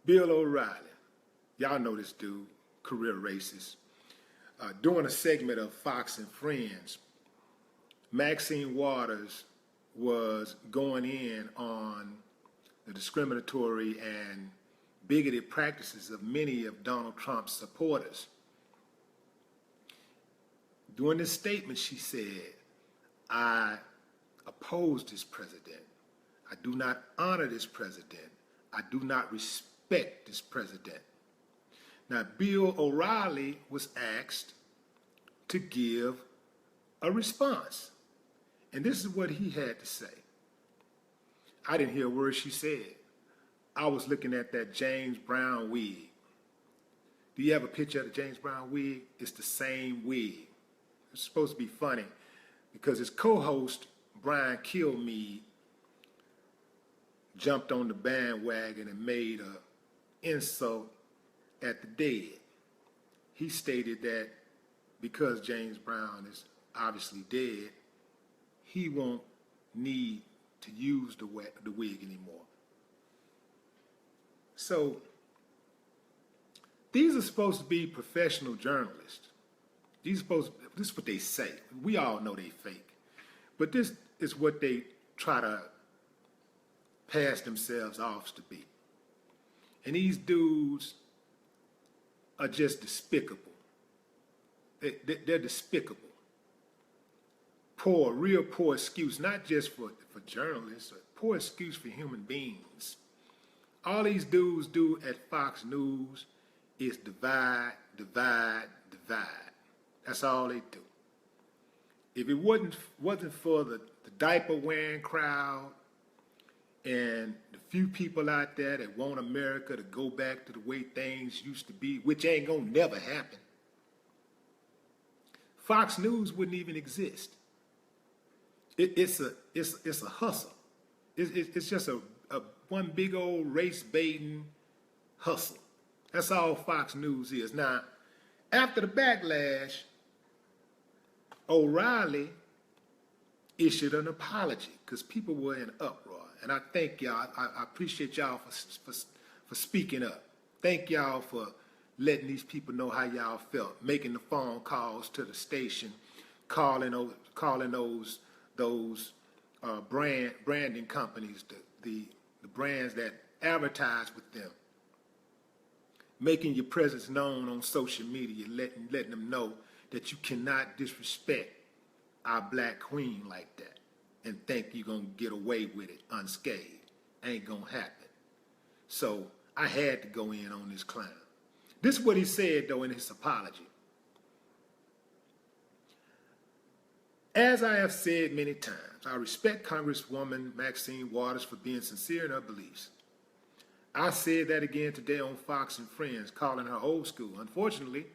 Bill O'Reilly, y'all know this dude, career racist. During a segment of Fox and Friends, Maxine Waters was going in on the discriminatory and bigoted practices of many of Donald Trump's supporters. During this statement, she said, I oppose this president. I do not honor this president. I do not respect this president. Now, Bill O'Reilly was asked to give a response. And this is what he had to say. I didn't hear a word she said. I was looking at that James Brown wig. Do you have a picture of the James Brown wig? It's the same wig. It's supposed to be funny because his co-host, Brian Kilmeade, jumped on the bandwagon and made an insult at the dead. He stated that because James Brown is obviously dead, he won't need to use the wig anymore. So these are supposed to be professional journalists. This is what they say. We all know they fake. But this is what they try to pass themselves off to be. And these dudes are just despicable. They're despicable. Poor, real poor excuse, not just for journalists, a poor excuse for human beings. All these dudes do at Fox News is divide, divide, divide. That's all they do. If it wasn't for the diaper wearing crowd and the few people out there that want America to go back to the way things used to be, which ain't gonna never happen, Fox News wouldn't even exist. It's a hustle. It's just a one big old race baiting hustle. That's all Fox News is. Now, after the backlash, O'Reilly issued an apology because people were in uproar. And I thank y'all. I appreciate y'all for speaking up. Thank y'all for letting these people know how y'all felt, making the phone calls to the station, calling those branding companies, the brands that advertise with them, making your presence known on social media, letting them know that you cannot disrespect our black queen like that and think you're going to get away with it unscathed. Ain't going to happen. So I had to go in on this clown. This is what he said, though, in his apology. As I have said many times, I respect Congresswoman Maxine Waters for being sincere in her beliefs. I said that again today on Fox and Friends, calling her old school. Unfortunately,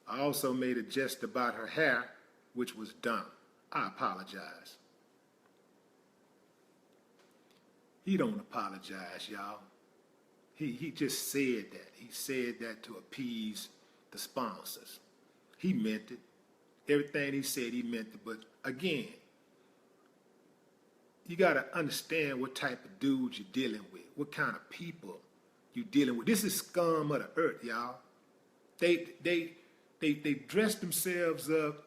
I also made a jest about her hair, which was dumb. I apologize. He don't apologize, y'all. He just said that. He said that to appease the sponsors. He meant it. Everything he said, he meant it. But again, you got to understand what type of dudes you're dealing with, what kind of people you're dealing with. This is scum of the earth, y'all. They dress themselves up.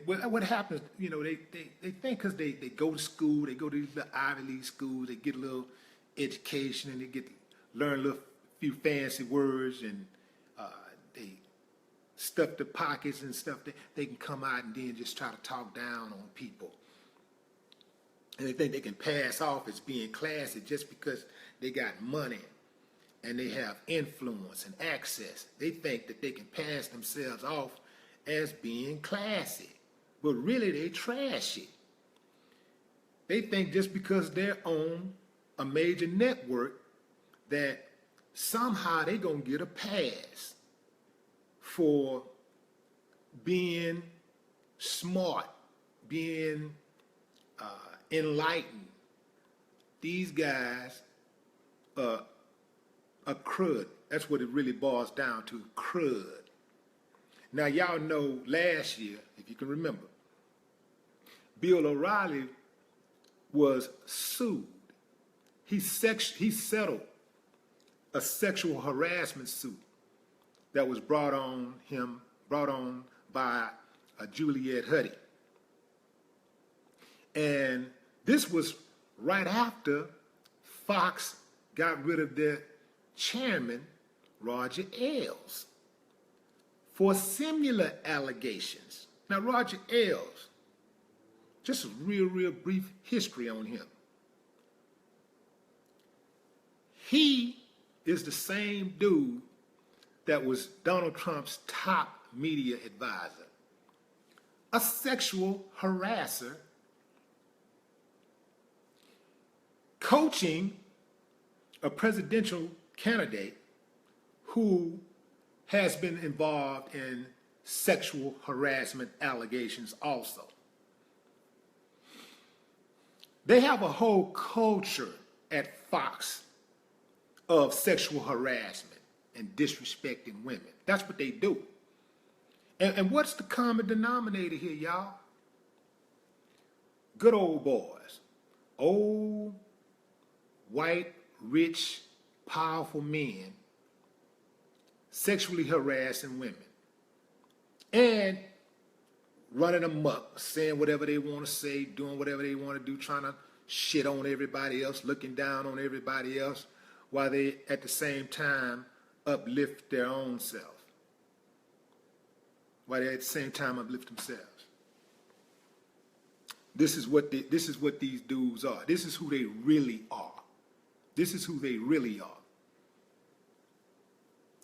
What happens, you know, they think because they go to school, they go to these little Ivy League schools, they get a little education and they learn a little few fancy words and they stuff their pockets and stuff. They can come out and then just try to talk down on people. And they think they can pass off as being classy just because they got money and they have influence and access. They think that they can pass themselves off as being classy. But really, they trashy. They think just because they're on a major network that somehow they're going to get a pass for being smart, being enlightened. These guys are crud. That's what it really boils down to, crud. Now, y'all know last year, if you can remember, Bill O'Reilly was sued. He settled a sexual harassment suit that was brought on by Juliet Huddy. And this was right after Fox got rid of their chairman, Roger Ailes, for similar allegations. Now, Roger Ailes, just a real brief history on him. He is the same dude that was Donald Trump's top media advisor, a sexual harasser, coaching a presidential candidate who has been involved in sexual harassment allegations also. They have a whole culture at Fox of sexual harassment and disrespecting women. That's what they do. And what's the common denominator here, y'all? Good old boys. Old, white, rich, powerful men sexually harassing women and running amok, saying whatever they want to say, doing whatever they want to do, trying to shit on everybody else, looking down on everybody else, while they at the same time uplift their own self. While they at the same time uplift themselves. This is what these dudes are. This is who they really are. This is who they really are.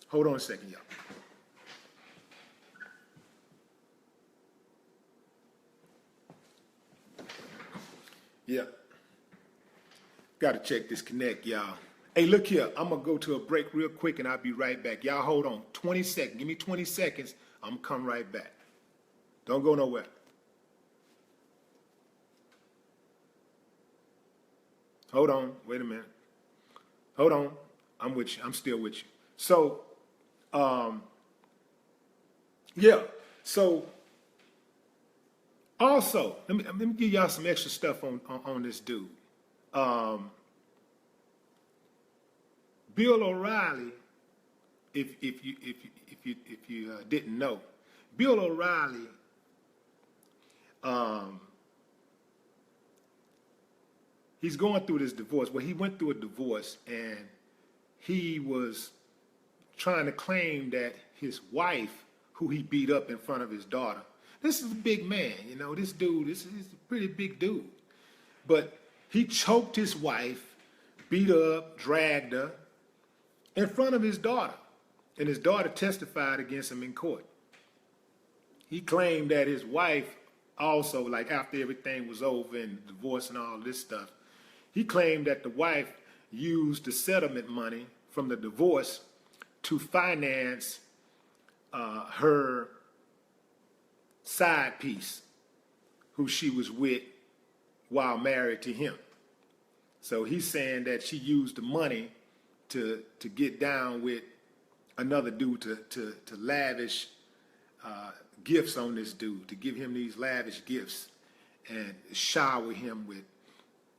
Hold on a second, y'all. Yeah. Got to check this connect, y'all. Hey, look here. I'm going to go to a break real quick and I'll be right back. Y'all hold on. 20 seconds. Give me 20 seconds. I'm going to come right back. Don't go nowhere. Hold on. Wait a minute. Hold on. I'm with you. I'm still with you. So, yeah. So, also, let me give y'all some extra stuff on this dude. Bill O'Reilly, if you didn't know, Bill O'Reilly he's going through this divorce. Well, he went through a divorce and he was trying to claim that his wife, who he beat up in front of his daughter, this is a big man, you know, this dude, this is a pretty big dude. But he choked his wife, beat her up, dragged her in front of his daughter. And his daughter testified against him in court. He claimed that his wife also, like after everything was over and divorce and all this stuff, he claimed that the wife used the settlement money from the divorce to finance her side piece, who she was with while married to him. So he's saying that she used the money to get down with another dude to lavish gifts on this dude, to give him these lavish gifts and shower him with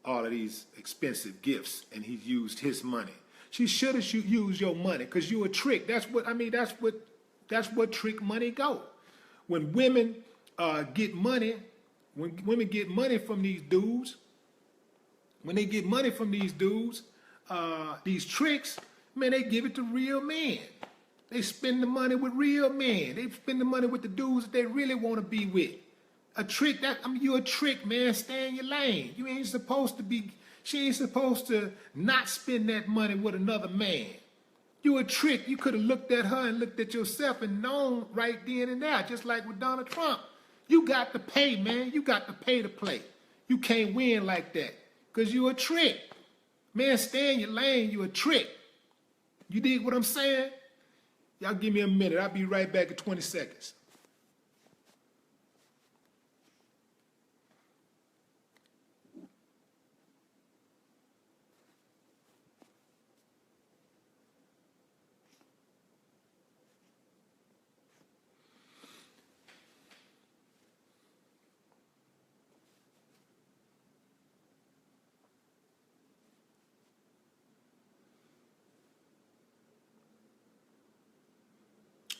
all of these expensive gifts, and he used his money. She should have used your money because you a trick. That's what trick money go. When women get money, when women get money from these dudes, when they get money from these dudes, these tricks, man, they give it to real men. They spend the money with real men. They spend the money with the dudes that they really want to be with. A trick, you're a trick, man. Stay in your lane. You ain't supposed to be, she ain't supposed to not spend that money with another man. You a trick. You could have looked at her and looked at yourself and known right then and there, just like with Donald Trump. You got to pay, man. You got to pay to play. You can't win like that because you a trick. Man, stay in your lane. You a trick. You dig what I'm saying? Y'all give me a minute. I'll be right back in 20 seconds.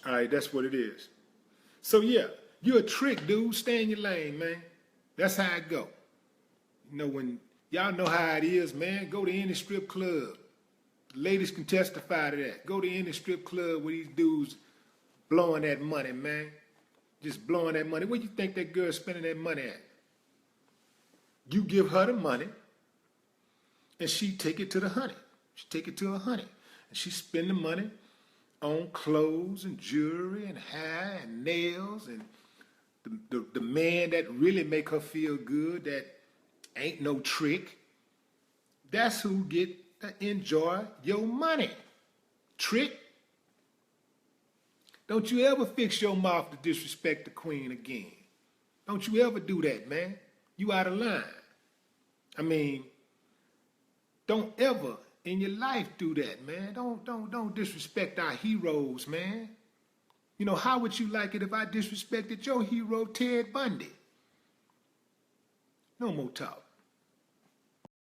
All right, that's what it is. So yeah, you're a trick, dude. Stay in your lane, man. That's how it go. You know, when y'all know how it is, man, go to any strip club. Ladies can testify to that. Go to any strip club where these dudes blowing that money, man. Just blowing that money. Where you think that girl's spending that money at? You give her the money, and she take it to the honey. She take it to her honey. And she spend the money on clothes and jewelry and hair and nails and the man that really make her feel good, that ain't no trick. That's who get to enjoy your money. Trick. Don't you ever fix your mouth to disrespect the queen again. Don't you ever do that, man. You out of line. I mean, don't ever in your life do that, man. Don't disrespect our heroes, man. You know, how would you like it if I disrespected your hero, Ted Bundy? No more talk.